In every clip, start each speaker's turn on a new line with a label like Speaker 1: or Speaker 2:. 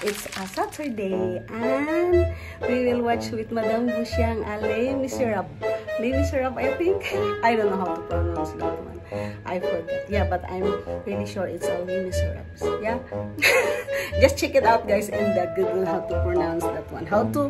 Speaker 1: it's a Saturday and we will watch with Madam Busyang Les Miserables. Les Miserables, I think. I don't know how to pronounce that one. I forget. Yeah, but I'm really sure it's a Les Miserables. Yeah. Just check it out, guys, in the Google how to pronounce that one. How to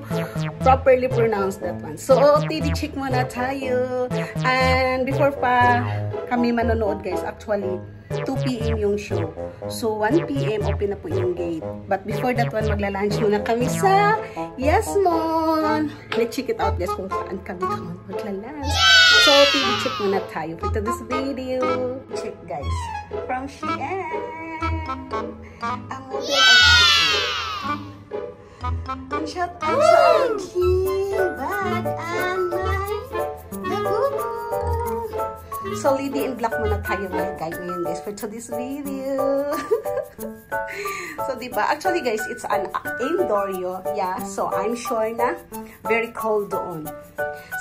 Speaker 1: properly pronounce that one. So, TV-check muna tayo. And before pa kami manonood, guys, actually 2 PM yung show. So, 1 PM open na po yung gate. But before that one, magla-lunch muna kami sa Yasmon. Let's check it out, guys, kung saan kami magla-lunch. So, TV check muna tayo for this video. Check, guys. From Shein. Ang model of Shein. Shout out sa aking bag and my nagubo. So, Lady in Black muna tayo ngayon, guys, for today's video. So, diba? Actually, guys, it's an indoor, yeah. So, I'm sure na very cold doon.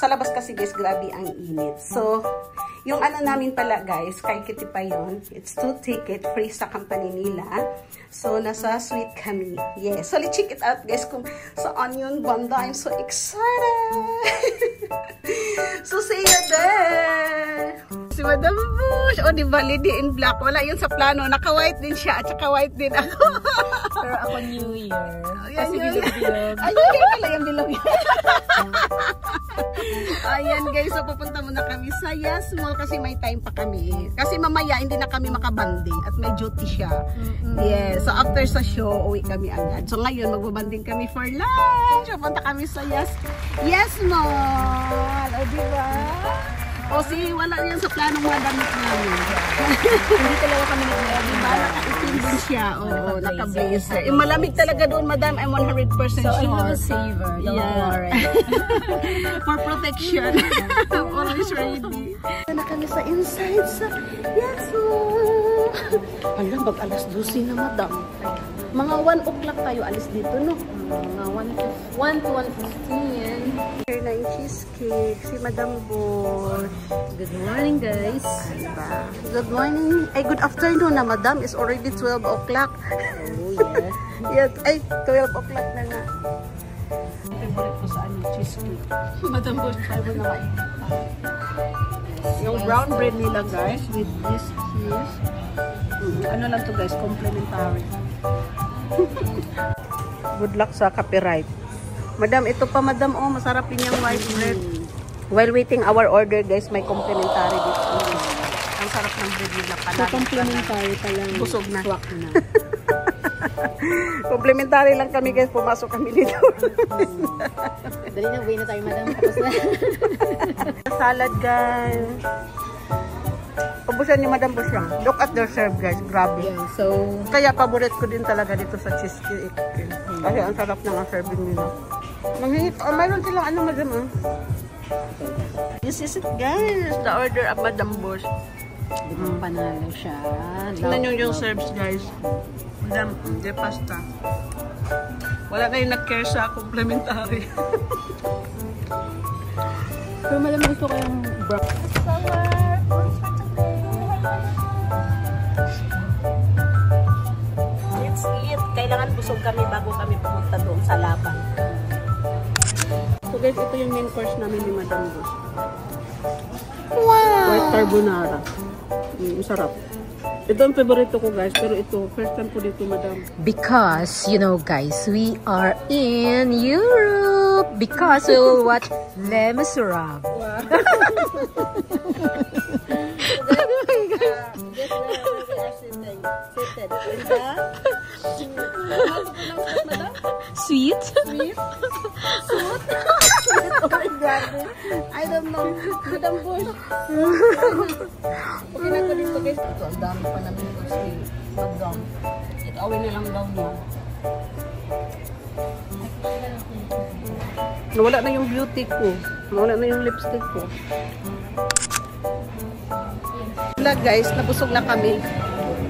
Speaker 1: Sa labas kasi, guys, grabe ang init. So, yung ano namin pala, guys, kay Kitty pa yun, it's 2 ticket free sa company nila. So, nasa suite kami. Yes. So, let's check it out, guys, kung saan yun banda. I'm so excited! So, see you there! Si Madam Bush. O, diba, Lady in Black. Wala yun sa plano. Naka-white din siya at saka white din ako.
Speaker 2: Pero ako New Year.
Speaker 1: Ayan,
Speaker 2: kasi bilog-bilog.
Speaker 1: Ayun, kaya pala yung bilog. Ayan, guys. So, pupunta muna kami sa Yasmol kasi may time pa kami. Kasi mamaya, hindi na kami makabanding at may duty siya. Yes. So, after sa show, uwi kami agad. So, ngayon, magbabanding kami for lunch. Pupunta kami sa Yasmol. O, diba? O, wala yan sa planong mga damit namin.
Speaker 2: Hindi talaga kami nag-ready.
Speaker 1: Diba? Nakaitim din siya. Oo, naka-blazer. Yung malamig talaga doon, madam. I'm 100% sure.
Speaker 2: So, I have a saver. Don't worry.
Speaker 1: For protection. Always ready. Na kami sa inside sa Yasmol. Alam, mag-alas 12 na, madam. Mga 1 o'clock tayo alis dito, no?
Speaker 2: Mga 1 to 1:15.
Speaker 1: Here na yung cheesecake. Si Madam Bush.
Speaker 2: Good morning, guys.
Speaker 1: Diba? Good morning. Ay, good afternoon na, madam. It's already 12 o'clock.
Speaker 2: Oh, yeah.
Speaker 1: Yes, ay, 12 o'clock na nga. Favorite ko saan yung cheesecake. Madam Bush, try mo na makikita. Yung brown bread nila, guys, with this cheese. Ano lang to, guys? Complimentary. Good luck sa copyright. Madam, ito pa, madam. Oh, masarap din yung white bread. While waiting our order, guys, may complimentary dito. Ang sarap ng bread nila pala.
Speaker 2: So, complimentary pa lang.
Speaker 1: Busog na.
Speaker 2: Swak na.
Speaker 1: Complimentary lang kami, guys. Pumasok kami dito.
Speaker 2: Dali na, uwi na tayo, madam. Tapos na.
Speaker 1: Salad, guys. Ubusan ni Madam Busyang. Look at their serve, guys. Grabe.
Speaker 2: Yeah, so,
Speaker 1: Kaya paborite ko din talaga dito sa cheesecake. Kasi ang sarap ng serving nila. Mayroon silang ano, madam, ah. This is it, guys. The order of Madam Bush.
Speaker 2: panalo siya.
Speaker 1: Tingnan nyo yung serves, guys. Madam, de pasta. Wala na yung nag-care sa complimentary.
Speaker 2: Pero malamang gusto ko yung broccoli.
Speaker 1: It's lit. Kailangan busog kami bago kami pumunta doon sa laban. So guys, ito yung main course namin ni Madam Bush.
Speaker 2: Wow!
Speaker 1: White carbonara. Sarap. Ito ang favorito ko, guys. Pero ito, first time ko dito, Madam.
Speaker 2: Because, you know, guys, we are in Europe. Because we will watch Les Miserables.
Speaker 1: Wow.
Speaker 2: Sweet?
Speaker 1: Sweet? Oh my God. I don't know. Madam Bush. Okay na ko dito, guys. Ito, ang dami pa namin kasi Madam. It-away na lang daw niya. Nawala na yung beauty ko. Nawala na yung lipstick ko. Wala, guys. Nabusog na kami.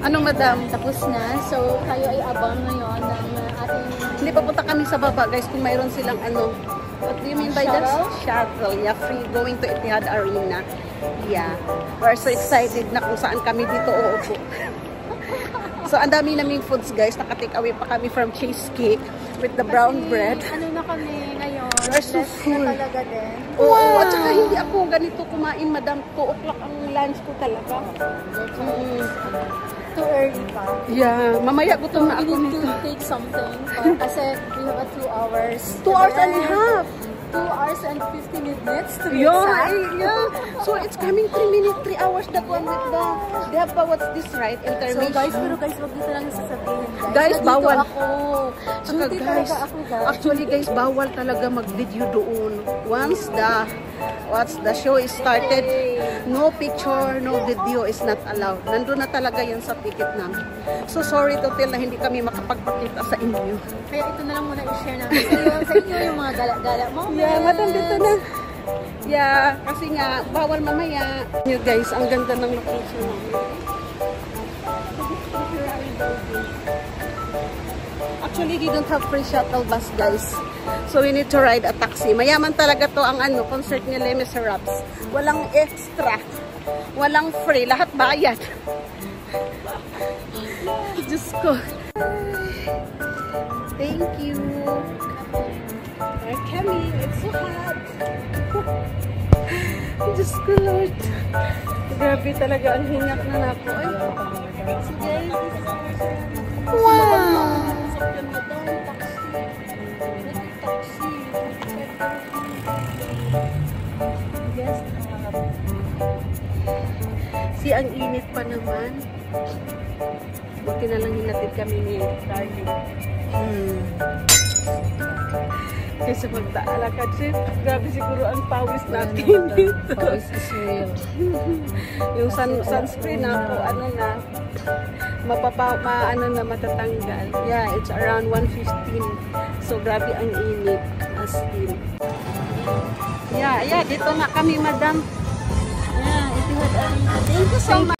Speaker 1: Ano, Madam?
Speaker 2: Tapos na. So, kayo ay abang ngayon ng ating...
Speaker 1: Hindi, papunta kami sa baba, guys, kung mayroon silang ano. What do you mean by that? Shuttle. Yeah, free going to Etihad Arena. Yeah. We're so excited na kung saan kami dito uupo. So, So, ang dami naming foods, guys. Naka-take away pa kami from cheesecake with the brown bread.
Speaker 2: Ano na kami ngayon?
Speaker 1: We're so full.
Speaker 2: Na talaga din.
Speaker 1: Oo, at saka hindi ako ganito kumain, madam. 2 o'clock ang lunch ko talaga.
Speaker 2: Too early pa.
Speaker 1: Yeah, mamaya gutom na ako
Speaker 2: We need
Speaker 1: nito.
Speaker 2: to take something. Kasi we have a 2 hours.
Speaker 1: 2 hours and a half.
Speaker 2: 2 hours and 50 minutes to be
Speaker 1: Yeah,
Speaker 2: exact.
Speaker 1: yeah. So it's coming 3 minutes, 3 hours that one with the, they have what's this, right?
Speaker 2: So
Speaker 1: Intermission.
Speaker 2: guys, pero guys, wag dito lang sasabihin, guys.
Speaker 1: Guys,
Speaker 2: Nandito
Speaker 1: bawal.
Speaker 2: ako.
Speaker 1: Saka
Speaker 2: Nandito
Speaker 1: guys,
Speaker 2: talaga ako, guys.
Speaker 1: actually guys, bawal talaga mag-video doon. Once the show is started, no picture, no video is not allowed. Nandun na talaga yan sa ticket namin. So sorry to tell na hindi kami makapagpakita sa inyo.
Speaker 2: Kaya ito na lang muna i-share namin sa inyo yung mga gala-gala moments.
Speaker 1: Yeah, madam, dito na. Yeah, kasi nga, bawal mamaya. You guys, ang ganda ng location namin. Actually, we don't have free shuttle bus, guys. So, we need to ride a taxi. Mayaman talaga to ang concert ni Les Miserables. Walang extra. Walang free. Lahat bayad. Diyos ko. Thank you. We're coming. It's so hot. Diyos ko, Lord. Grabe talaga. Ang hinyak na ako. Ay. So, guys. Wow! Si ang init pa naman. Buti na lang hinatid kami ni Darling. Kasi magdaalakad siya. Grabe siguro ang pawis natin dito.
Speaker 2: Pawis is real.
Speaker 1: Yung sunscreen na po, matatanggal. Yeah, it's around 1:15. So, grabe ang init. As in. Yeah, dito na kami, madam. Yeah, if you had thank you so much.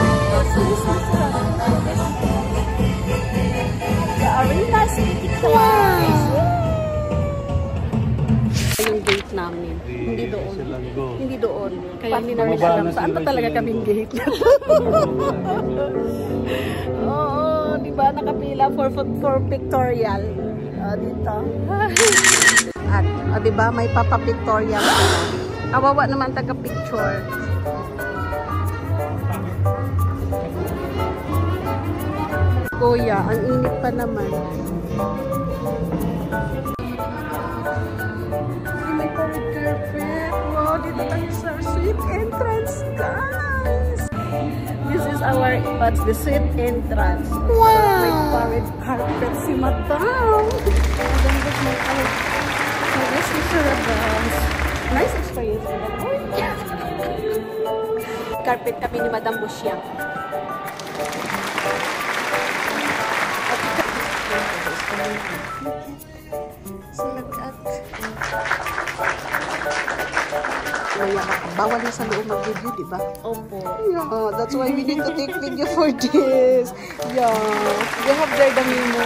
Speaker 1: The arena is yung gate namin. Hindi doon. Hindi doon. Kaya hindi namin alam saan pa talaga kaming gate. Oo, di ba? Nakapila for pictorial. Dito. At, di ba? May papa-pictorial. Kawawa naman taga-picture. Kuya, ang init pa naman. May red carpet. Wow, dito tayo sa sweet entrance, guys. This is what's the sweet entrance. Wow! May red carpet si Madam. So this is nice experience. Carpet kami ni Madam Busyang. So look at. Bawal na sa loob mag-video, di ba?
Speaker 2: Opo.
Speaker 1: Yeah, that's why we need to take video for this. Yeah, we have there the memo.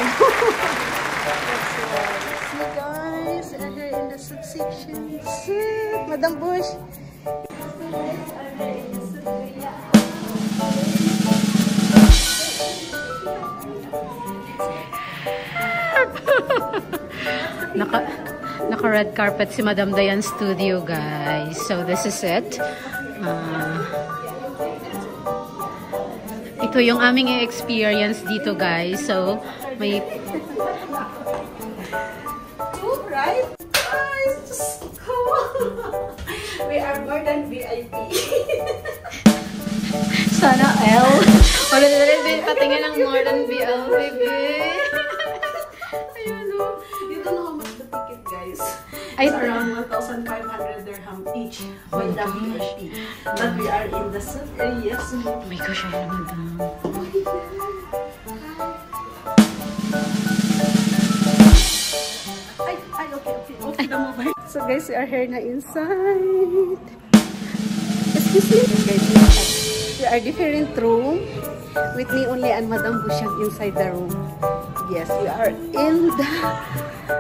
Speaker 1: See guys, here in the soup section. Madam Bush.
Speaker 2: Naka red carpet si Madam Dayan Studio, guys. So this is it. Ito yung aming experience dito, guys. So may
Speaker 1: Right? Guys, just come on. We are more than VIP.
Speaker 2: sana L. Wala na rin patingin ng more than BL, baby.
Speaker 1: Ayun o. You don't know how much the ticket, guys.
Speaker 2: Ay,
Speaker 1: It's around 1,500 dirham each for the VIP. But we are in the soup area.
Speaker 2: oh my gosh, ay naman daw.
Speaker 1: Okay na mobile. So guys, we are here na inside. Excuse me. Guys, we are different room. With me only and Madam Busyang inside the room. Yes, we are in the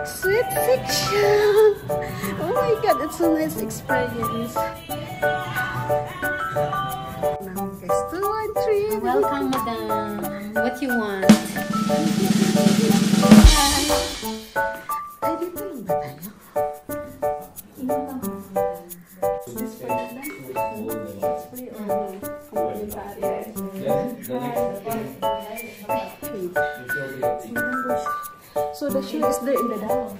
Speaker 1: sweet section. Oh my God, it's a nice experience. Now, guys, 2 and 3.
Speaker 2: Welcome, Madam. What you want?
Speaker 1: Ay, dito lang ba tayo? So the shoe is there in the down.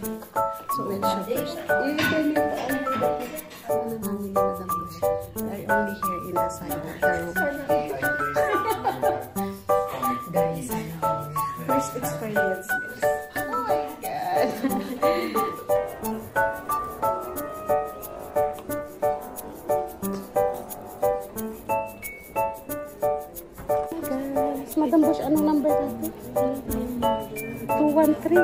Speaker 1: So let's show first. You can leave the I only here in the side of the room.
Speaker 2: Guys,
Speaker 1: First experience. Oh my god. Guys, Madam Bush, anong number natin? 213.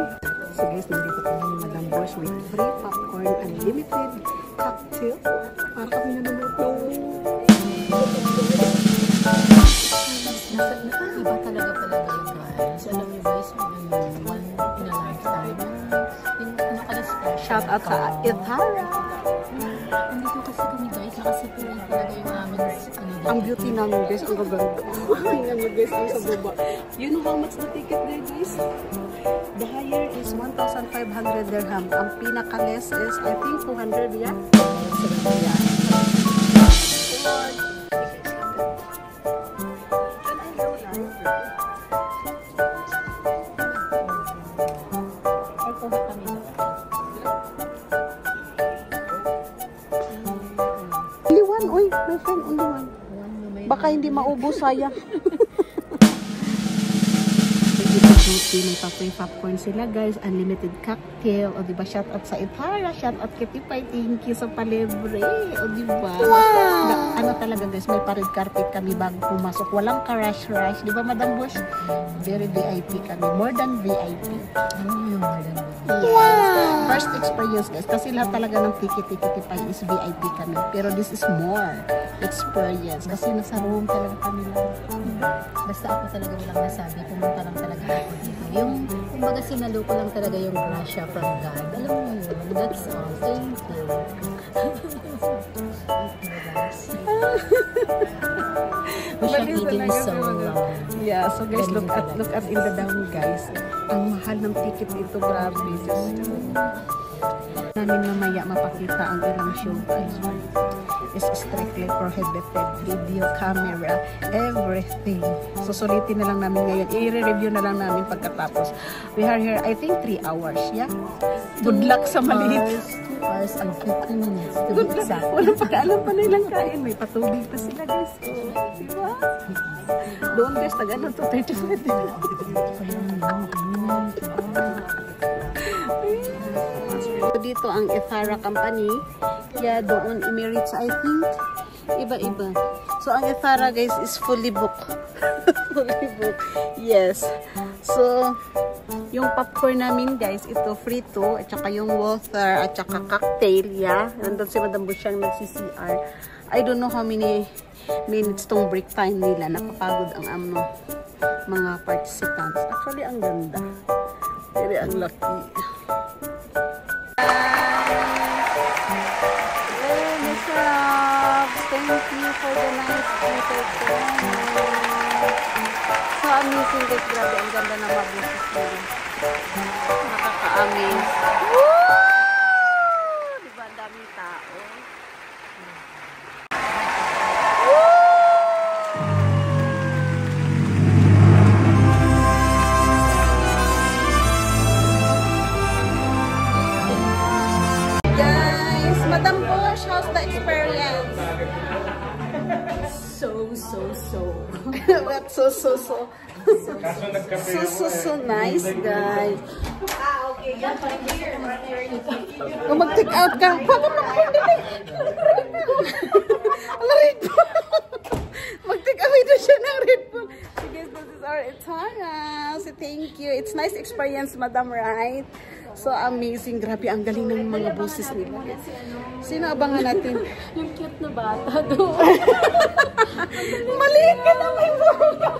Speaker 1: So guys, nandito kami ni Madam Bush with free popcorn, unlimited cocktail. Para kami na naman ito.
Speaker 2: iba talaga guys. Alam niyo guys, one in a lifetime. Ano ka na special?
Speaker 1: Shout out sa Ithara.
Speaker 2: Nandito kasi kami guys, nakasipunin talaga yung namin.
Speaker 1: Ang beauty namin guys, ang gaganda. Tingnan mo guys, ang sa baba. You know how much the ticket there guys? The higher is 1,500 dirham. Ang pinaka-less is, I think, 200, yeah? So, yeah. Only one, oy, my friend, only one. Baka hindi maubos, sayang. May pa-free popcorn sila guys, unlimited cocktail, o diba, shout out sa Ithara, shout out kay Tipay, thank you sa palibre, o diba, wow! Ano talaga guys, may pa-red carpet kami bago pumasok, walang ka-rush-rush, diba Madam Bush? Very VIP kami, more than VIP. Wow! First experience guys, kasi lahat talaga ng ticket is VIP kami, pero this is more experience, kasi nasa room talaga kami lang.
Speaker 2: Basta ako talaga walang nasabi, pumunta lang talaga ako dito. Yung, kumbaga sinalo ko lang talaga yung grasya from God. Alam mo yun, that's all. Thank you. We shall be doing so long.
Speaker 1: Yeah, so guys, look at in the down guys. Ang mahal ng ticket dito, grabe. Namin mamaya mapakita ang ilang show guys. Is strictly prohibited, video, camera, everything. So sulitin na lang namin ngayon. I-review na lang namin pagkatapos. We are here, I think 3 hours, yeah? Good luck sa maliit.
Speaker 2: 2 hours and 50 minutes to be exact.
Speaker 1: Walang pagkaalam pa na ilang kain. May patubig pa sila guys. Diba? Doon guys, taga-ano to 35 dito ang Ithara Company. Yeah, doon Emirates, I think. Iba-iba. So, ang Ithara guys is fully booked. Fully booked. Yes. So, yung popcorn namin guys, ito free to. At saka yung water, at saka cocktail. Yeah. Nandun si Madam Bush siyang nagsi-CR. I don't know how many minutes tong break time nila. Napapagod ang mga participants. Actually, ang ganda. Very ang lucky. Thank you for the nice entertainment. So amazing guys, grabe ang ganda ng mabusis nila. Nakaka-amaze. Woo! Diba ang daming tao? Guys, Madam Bush, how's the experience? What so nice guys. Okay. Kung mag-take out ka, mag-take away na siya ng Red Bull. So guys, this is our Ithara. So thank you. It's nice experience, Madam, right? So amazing. Grabe, ang galing ng mga boses nila. Sino abangan natin?
Speaker 2: Yung cute na bata doon.
Speaker 1: Maliit ka na may buka.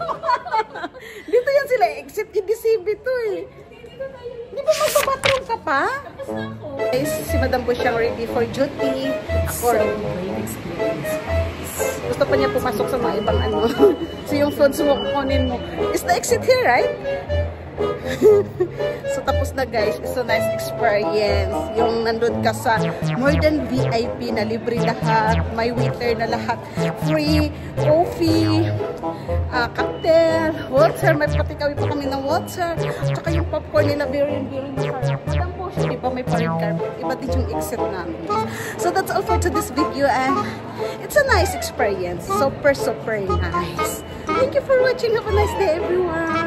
Speaker 1: Dito yan sila. Except i-deceive ito eh. Di ba magpapatrong ka pa? Guys, si Madam po siyang ready for duty. For experience. Gusto pa niya pumasok sa mga ibang ano. So yung phones mo, kukunin mo. Is the exit here, right? So, tapos na guys. It's a nice experience. Yung nandun ka sa more than VIP na libre lahat. May waiter na lahat. Free coffee, cocktail, water. May patikawi pa kami ng water. Tsaka yung popcorn nila, very masarap. Madam po siya, di ba may parade carpet? Iba din yung exit namin. So, that's all for today's video and it's a nice experience. Super nice. Thank you for watching. Have a nice day, everyone.